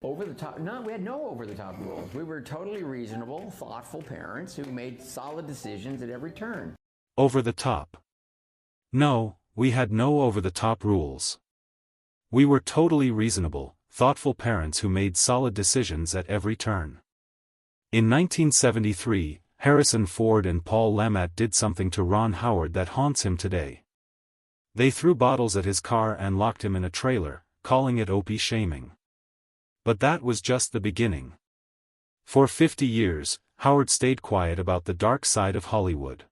Over the top? No, we had no over the top rules. We were totally reasonable, thoughtful parents who made solid decisions at every turn. Over the top? No, we had no over the top rules. We were totally reasonable, thoughtful parents who made solid decisions at every turn. In 1973, Harrison Ford and Paul Lamont did something to Ron Howard that haunts him today. They threw bottles at his car and locked him in a trailer, calling it Opie shaming. But that was just the beginning. For 50 years, Howard stayed quiet about the dark side of Hollywood.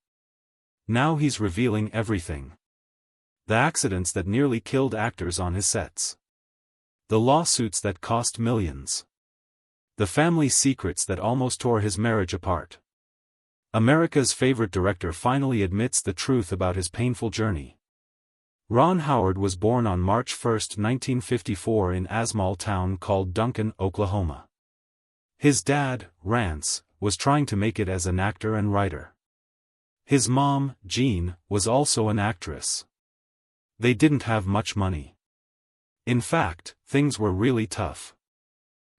Now he's revealing everything. The accidents that nearly killed actors on his sets. The lawsuits that cost millions. The family secrets that almost tore his marriage apart. America's favorite director finally admits the truth about his painful journey. Ron Howard was born on March 1, 1954 in a small town called Duncan, Oklahoma. His dad, Rance, was trying to make it as an actor and writer. His mom, Jean, was also an actress. They didn't have much money. In fact, things were really tough.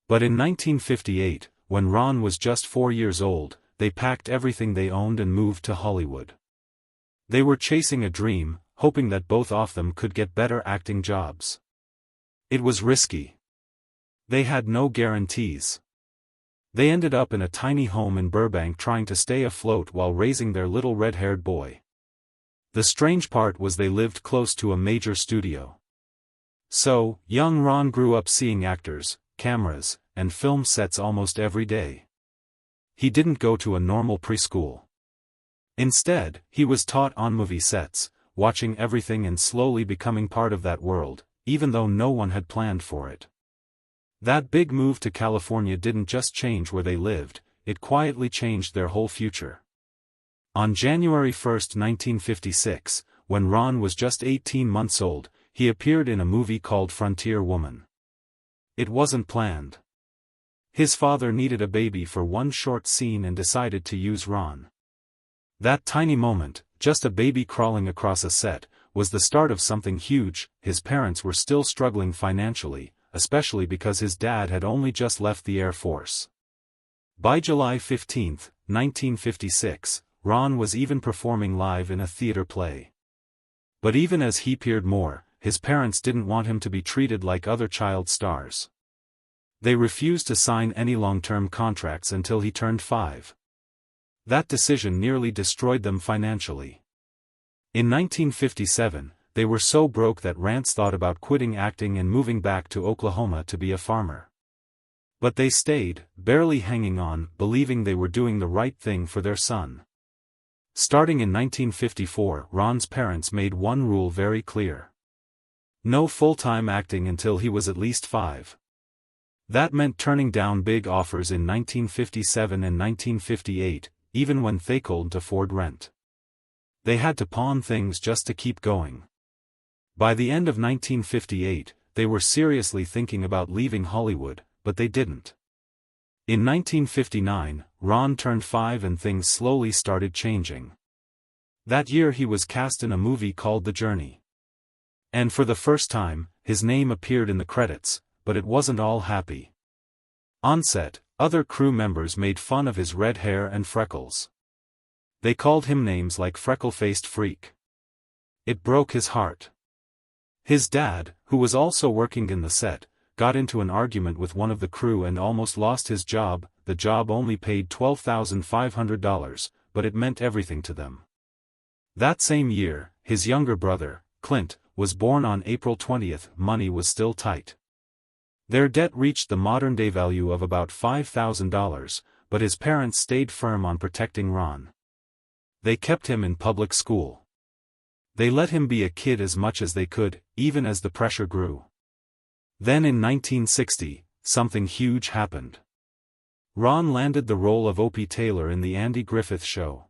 But in 1958, when Ron was just 4 years old, they packed everything they owned and moved to Hollywood. They were chasing a dream, hoping that both of them could get better acting jobs. It was risky. They had no guarantees. They ended up in a tiny home in Burbank trying to stay afloat while raising their little red-haired boy. The strange part was they lived close to a major studio. So, young Ron grew up seeing actors, cameras, and film sets almost every day. He didn't go to a normal preschool. Instead, he was taught on movie sets, watching everything and slowly becoming part of that world, even though no one had planned for it. That big move to California didn't just change where they lived, it quietly changed their whole future. On January 1, 1956, when Ron was just 18 months old, he appeared in a movie called Frontier Woman. It wasn't planned. His father needed a baby for one short scene and decided to use Ron. That tiny moment, just a baby crawling across a set, was the start of something huge. His parents were still struggling financially, especially because his dad had only just left the Air Force. By July 15, 1956, Ron was even performing live in a theater play. But even as he appeared more, his parents didn't want him to be treated like other child stars. They refused to sign any long-term contracts until he turned 5. That decision nearly destroyed them financially. In 1957, they were so broke that Rance thought about quitting acting and moving back to Oklahoma to be a farmer. But they stayed, barely hanging on, believing they were doing the right thing for their son. Starting in 1954, Ron's parents made one rule very clear. No full-time acting until he was at least 5. That meant turning down big offers in 1957 and 1958, even when they couldn't afford rent. They had to pawn things just to keep going. By the end of 1958, they were seriously thinking about leaving Hollywood, but they didn't. In 1959, Ron turned 5 and things slowly started changing. That year he was cast in a movie called The Journey. And for the first time, his name appeared in the credits, but it wasn't all happy. On set, other crew members made fun of his red hair and freckles. They called him names like freckle-faced freak. It broke his heart. His dad, who was also working in the set, got into an argument with one of the crew and almost lost his job. The job only paid $12,500, but it meant everything to them. That same year, his younger brother, Clint, was born on April 20. Money was still tight. Their debt reached the modern-day value of about $5,000, but his parents stayed firm on protecting Ron. They kept him in public school. They let him be a kid as much as they could, even as the pressure grew. Then in 1960, something huge happened. Ron landed the role of Opie Taylor in The Andy Griffith Show.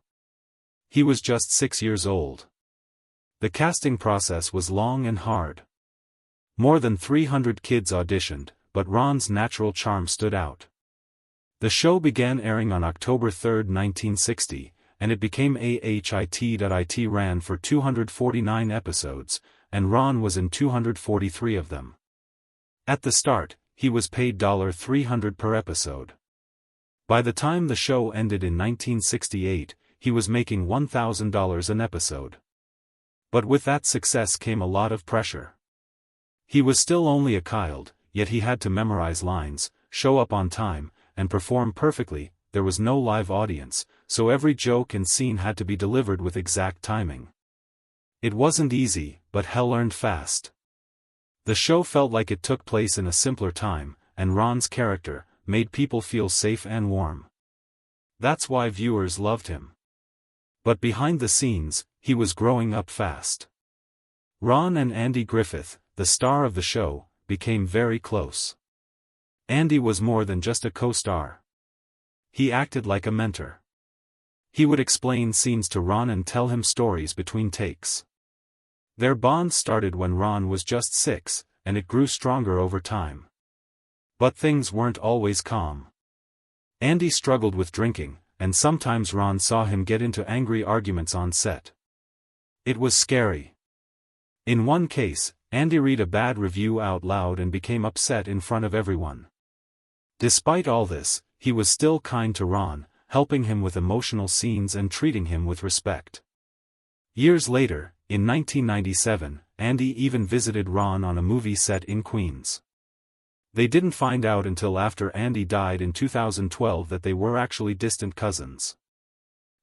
He was just 6 years old. The casting process was long and hard. More than 300 kids auditioned, but Ron's natural charm stood out. The show began airing on October 3, 1960, and it became a hit. It ran for 249 episodes, and Ron was in 243 of them. At the start, he was paid $300 per episode. By the time the show ended in 1968, he was making $1,000 an episode. But with that success came a lot of pressure. He was still only a child, yet he had to memorize lines, show up on time, and perform perfectly. There was no live audience, so every joke and scene had to be delivered with exact timing. It wasn't easy, but hell learned fast. The show felt like it took place in a simpler time, and Ron's character made people feel safe and warm. That's why viewers loved him. But behind the scenes, he was growing up fast. Ron and Andy Griffith, the star of the show, became very close. Andy was more than just a co-star. He acted like a mentor. He would explain scenes to Ron and tell him stories between takes. Their bond started when Ron was just 6, and it grew stronger over time. But things weren't always calm. Andy struggled with drinking, and sometimes Ron saw him get into angry arguments on set. It was scary. In one case, Andy read a bad review out loud and became upset in front of everyone. Despite all this, he was still kind to Ron, helping him with emotional scenes and treating him with respect. Years later, in 1997, Andy even visited Ron on a movie set in Queens. They didn't find out until after Andy died in 2012 that they were actually distant cousins.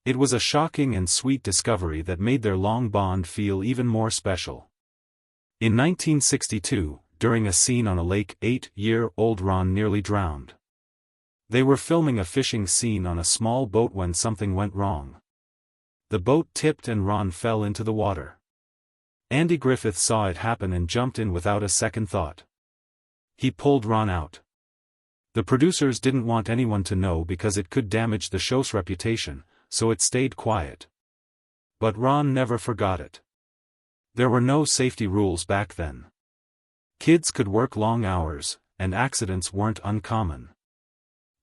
It was a shocking and sweet discovery that made their long bond feel even more special. In 1962, during a scene on a lake, 8-year-old Ron nearly drowned. They were filming a fishing scene on a small boat when something went wrong. The boat tipped and Ron fell into the water. Andy Griffith saw it happen and jumped in without a second thought. He pulled Ron out. The producers didn't want anyone to know because it could damage the show's reputation, so it stayed quiet. But Ron never forgot it. There were no safety rules back then. Kids could work long hours, and accidents weren't uncommon.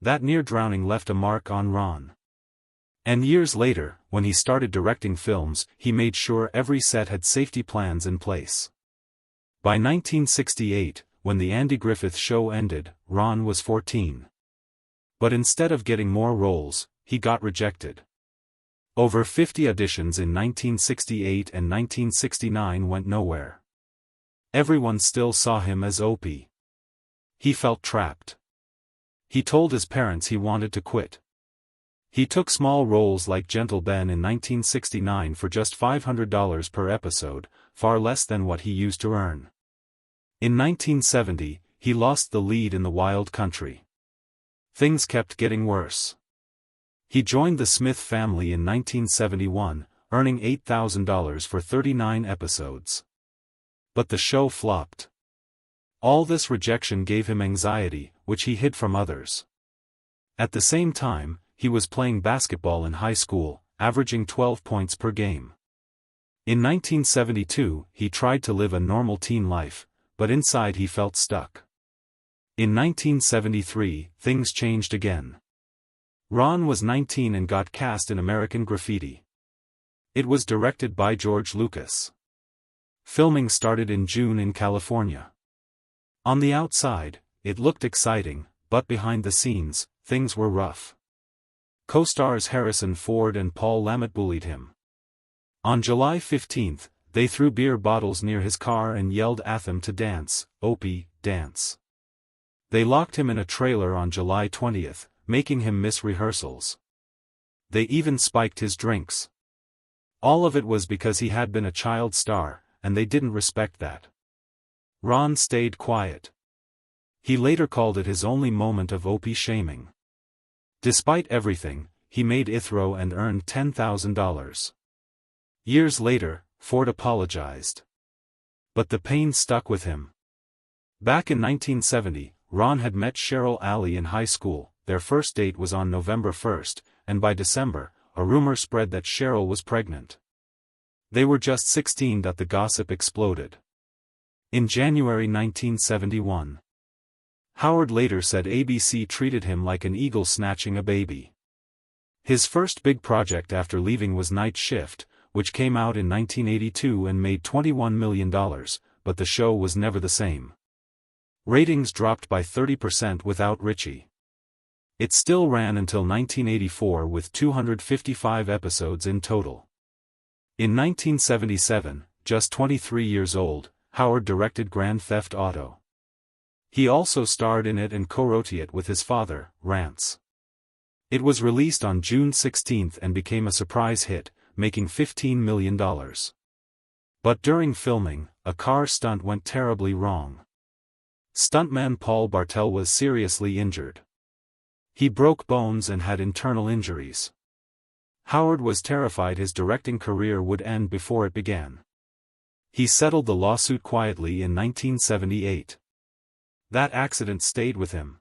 That near drowning left a mark on Ron. And years later, when he started directing films, he made sure every set had safety plans in place. By 1968, when the Andy Griffith Show ended, Ron was 14. But instead of getting more roles, he got rejected. Over 50 auditions in 1968 and 1969 went nowhere. Everyone still saw him as Opie. He felt trapped. He told his parents he wanted to quit. He took small roles like Gentle Ben in 1969 for just $500 per episode, far less than what he used to earn. In 1970, he lost the lead in The Wild Country. Things kept getting worse. He joined the Smith family in 1971, earning $8,000 for 39 episodes. But the show flopped. All this rejection gave him anxiety, which he hid from others. At the same time, he was playing basketball in high school, averaging 12 points per game. In 1972, he tried to live a normal teen life, but inside he felt stuck. In 1973, things changed again. Ron was 19 and got cast in American Graffiti. It was directed by George Lucas. Filming started in June in California. On the outside, it looked exciting, but behind the scenes, things were rough. Co-stars Harrison Ford and Paul Lammett bullied him. On July 15, they threw beer bottles near his car and yelled at him to dance, "Opie, dance." They locked him in a trailer on July 20, making him miss rehearsals. They even spiked his drinks. All of it was because he had been a child star, and they didn't respect that. Ron stayed quiet. He later called it his only moment of Opie shaming. Despite everything, he made Ithro and earned $10,000. Years later, Ford apologized. But the pain stuck with him. Back in 1970, Ron had met Cheryl Alley in high school. Their first date was on November 1, and by December, a rumor spread that Cheryl was pregnant. They were just 16. The gossip exploded. In January 1971, Howard later said ABC treated him like an eagle snatching a baby. His first big project after leaving was Night Shift, which came out in 1982 and made $21 million, but the show was never the same. Ratings dropped by 30% without Ritchie. It still ran until 1984 with 255 episodes in total. In 1977, just 23 years old, Howard directed Grand Theft Auto. He also starred in it and co-wrote it with his father, Rance. It was released on June 16 and became a surprise hit, making $15 million. But during filming, a car stunt went terribly wrong. Stuntman Paul Bartel was seriously injured. He broke bones and had internal injuries. Howard was terrified his directing career would end before it began. He settled the lawsuit quietly in 1978. That accident stayed with him.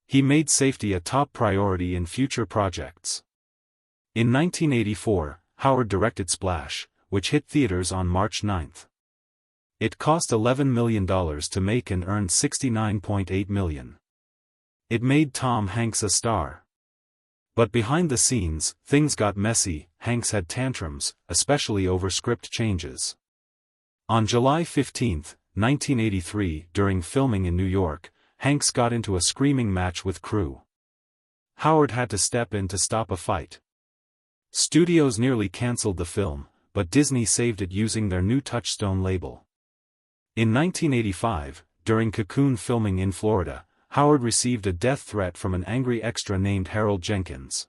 He made safety a top priority in future projects. In 1984, Howard directed Splash, which hit theaters on March 9. It cost $11 million to make and earned $69.8 million. It made Tom Hanks a star. But behind the scenes, things got messy. Hanks had tantrums, especially over script changes. On July 15, 1983, during filming in New York, Hanks got into a screaming match with crew. Howard had to step in to stop a fight. Studios nearly canceled the film, but Disney saved it using their new Touchstone label. In 1985, during Cocoon filming in Florida, Howard received a death threat from an angry extra named Harold Jenkins.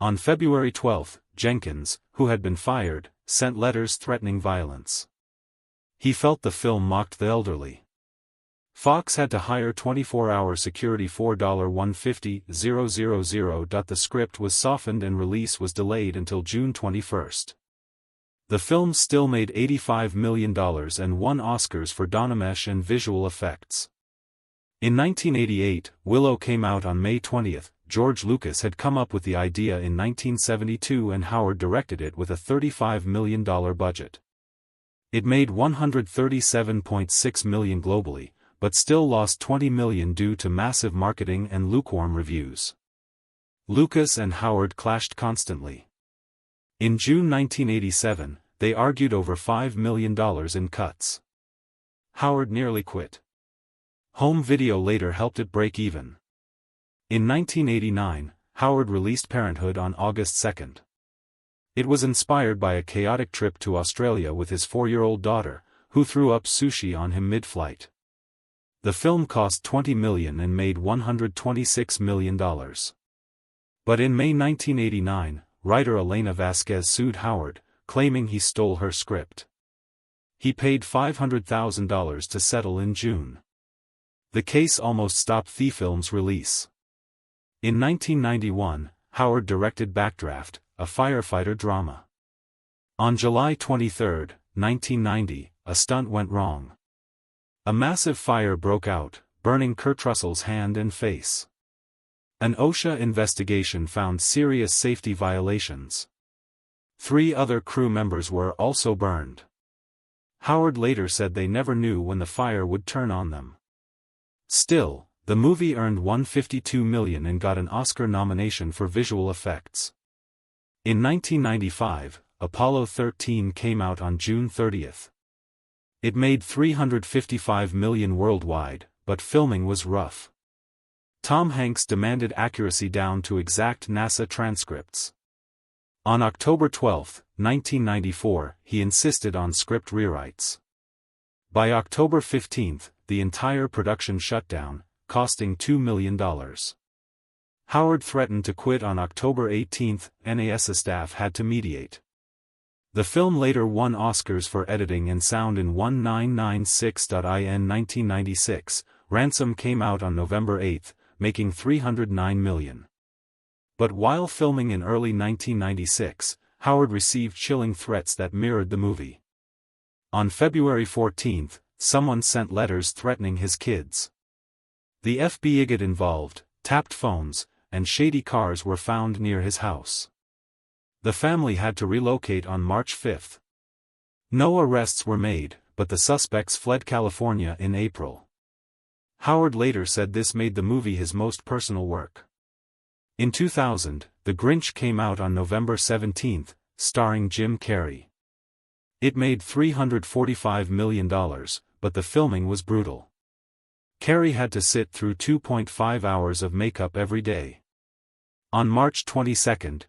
On February 12, Jenkins, who had been fired, sent letters threatening violence. He felt the film mocked the elderly. Fox had to hire 24-hour security $150,000. The script was softened and release was delayed until June 21. The film still made $85 million and won Oscars for Donamesh and visual effects. In 1988, Willow came out on May 20. George Lucas had come up with the idea in 1972 and Howard directed it with a $35 million budget. It made $137.6 million globally, but still lost $20 million due to massive marketing and lukewarm reviews. Lucas and Howard clashed constantly. In June 1987, they argued over $5 million in cuts. Howard nearly quit. Home video later helped it break even. In 1989, Howard released Parenthood on August 2. It was inspired by a chaotic trip to Australia with his 4-year-old daughter, who threw up sushi on him mid-flight. The film cost $20 million and made $126 million. But in May 1989, writer Elena Vasquez sued Howard, claiming he stole her script. He paid $500,000 to settle in June. The case almost stopped the film's release. In 1991, Howard directed Backdraft, a firefighter drama. On July 23, 1990, a stunt went wrong. A massive fire broke out, burning Kurt Russell's hand and face. An OSHA investigation found serious safety violations. 3 other crew members were also burned. Howard later said they never knew when the fire would turn on them. Still, the movie earned $152 million and got an Oscar nomination for visual effects. In 1995, Apollo 13 came out on June 30. It made $355 million worldwide, but filming was rough. Tom Hanks demanded accuracy down to exact NASA transcripts. On October 12, 1994, he insisted on script rewrites. By October 15, the entire production shut down, costing $2 million. Howard threatened to quit on October 18, NASA staff had to mediate. The film later won Oscars for editing and sound in 1996. In 1996, Ransom came out on November 8, making $309 million. But while filming in early 1996, Howard received chilling threats that mirrored the movie. On February 14, someone sent letters threatening his kids. The FBI involved, tapped phones, and shady cars were found near his house. The family had to relocate on March 5. No arrests were made, but the suspects fled California in April. Howard later said this made the movie his most personal work. In 2000, The Grinch came out on November 17, starring Jim Carrey. It made $345 million, but the filming was brutal. Carrie had to sit through 2.5 hours of makeup every day. On March 22,